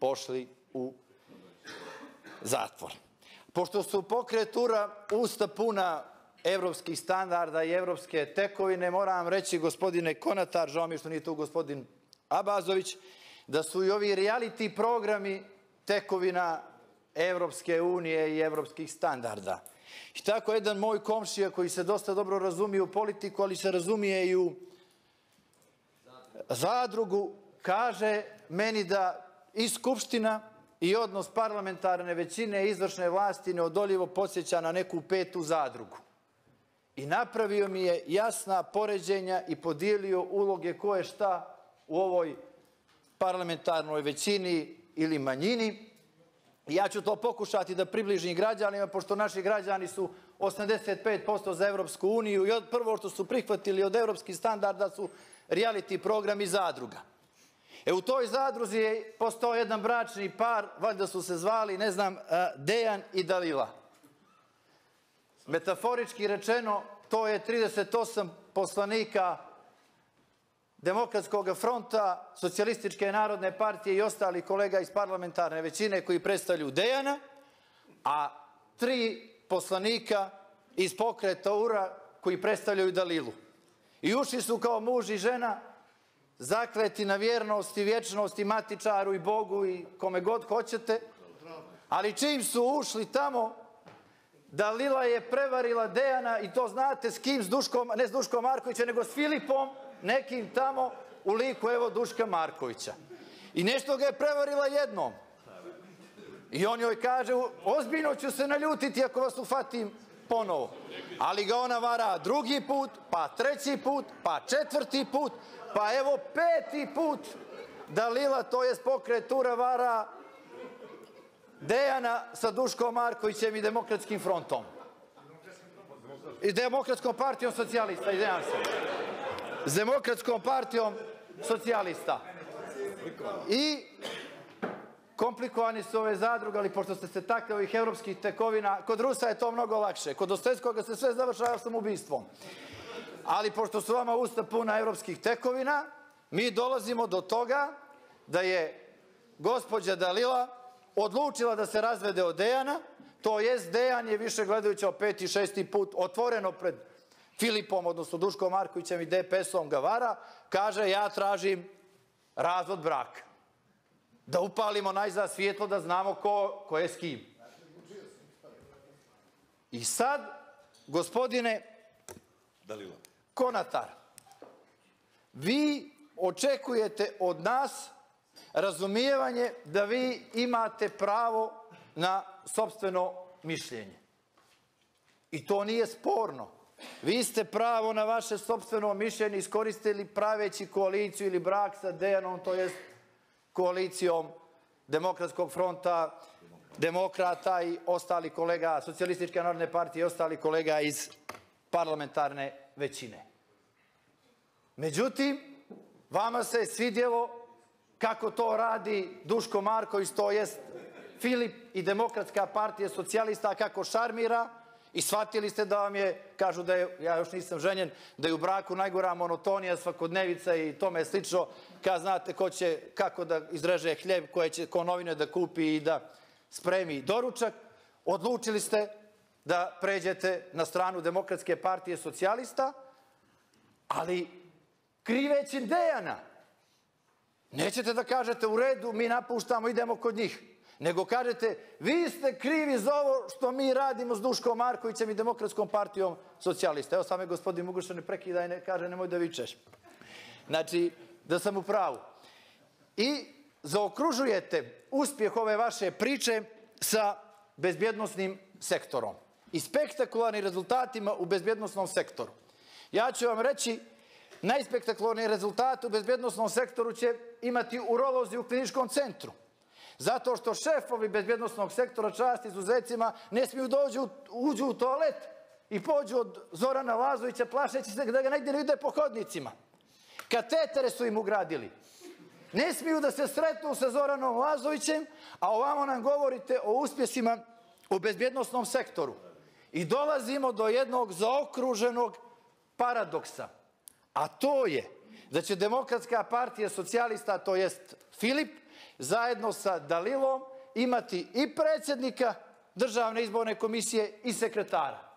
pošli u zatvor. Pošto su pokret URA usta puna evropskih standarda i evropske tekovine, moram vam reći, gospodine Konatar, žao mi što nije tu gospodin Abazović, da su i ovi reality programi tekovina Evropske unije i evropskih standarda. I tako jedan moj komšija koji se dosta dobro razumije u politiku, ali se razumije i u zadrugu, kaže meni da i Skupština i odnos parlamentarne većine i izvršne vlasti neodoljivo podsjeća na neku petu zadrugu. I napravio mi je jasna poređenja i podijelio uloge ko je šta u ovoj parlamentarnoj većini ili manjini. Ja ću to pokušati da približim građanima, pošto naši građani su 85% za Evropsku uniju i prvo što su prihvatili od evropskih standarda su reality programi zadruga. U toj zadruzi je postao jedan bračni par, valjda su se zvali, ne znam, Dejan i Dalila. Metaforički rečeno, to je 38 poslanika Demokratskog fronta, Socijalističke narodne partije i ostali kolega iz parlamentarne većine koji predstavljaju Dejana, a 3 poslanika iz pokreta URA koji predstavljaju Dalilu. I ušli su kao muž i žena, zakleti na vjernost i vječnost i matičaru i Bogu i kome god hoćete, ali čim su ušli tamo, Dalila je prevarila Dejana i to znate s kim, ne s Duškom Markovićem, nego s Filipom, nekim tamo u liku, evo, Duška Markovića. I nešto ga je prevarila jednom. I on joj kaže, ozbiljno ću se naljutiti ako vas ufatim ponovo. Ali ga ona vara drugi put, pa treći put, pa četvrti put, pa evo 5. put Dalila, to jest pokret URA, vara Dejana sa Duškom Markovićem i Demokratskim frontom. I Demokratskom partijom socijalista, izvinjavam se. S Demokratskom partijom socijalista. I komplikovani su ove zadruge, ali pošto ste se takli ovih evropskih tekovina, kod Rusa je to mnogo lakše. Kod Dostojevskoga se sve završava samoubistvom. Ali pošto su vama usta puna evropskih tekovina, mi dolazimo do toga da je gospođa Dalila odlučila da se razvede od Dejana, to jest Dejan je više gledajući o 5. i 6. put otvoreno pred Filipom, odnosno Duškom Markovićem i DPS-om ga vara, kaže ja tražim razvod braka. Da upalimo najzad svjetlo da znamo ko je s kim. I sad, gospodine Konatar, vi očekujete od nas razumijevanje da vi imate pravo na sopstveno mišljenje. I to nije sporno. Vi ste pravo na vaše sopstveno mišljenje iskoristili praveći koaliciju ili brak sa Dejanom, to jest koalicijom Demokratskog fronta, demokrata i ostali kolega, Socijalističke narodne partije i ostali kolega iz parlamentarne većine. Međutim, vama se svidjelo kako to radi Duško Marković, to jest Filip i Demokratska partija socijalista, kako šarmira i shvatili ste da vam je, kažu da je, ja još nisam ženjen, da je u braku najgora monotonija, svakodnevica i tome slično, kad znate ko će, kako da izreže hljeb, koje će ko novine da kupi i da spremi doručak, odlučili ste da pređete na stranu Demokratske partije socijalista, ali kriveći Dejana. Nećete da kažete u redu, mi napuštamo, idemo kod njih. Nego kažete, vi ste krivi za ovo što mi radimo s Duškom Markovićem i Demokratskom partijom socijalista. Evo, sam je gospodin Muguša ne prekida i ne kaže, nemoj da vičeš. Znači, da sam u pravu. I zaokružujete uspjeh ove vaše priče sa bezbjednosnim sektorom i spektakularnim rezultatima u bezbjednosnom sektoru. Ja ću vam reći, najspektakularniji rezultat u bezbjednosnom sektoru će imati urolozi u kliničkom centru. Zato što šefovi bezbjednosnog sektora, čast izuzecima, ne smiju uđu u toalet i pođu od Zorana Lazovića plašeći se da ga negdje ne vide po hodnicima. Katetere su im ugradili. Ne smiju da se sretnu sa Zoranom Lazovićem, a ovamo nam govorite o uspjesima u bezbjednosnom sektoru. I dolazimo do jednog zaokruženog paradoksa. A to je da će Demokratska partija socijalista, to jest Filip, zajedno sa Dalilom imati i predsjednika Državne izborne komisije i sekretara.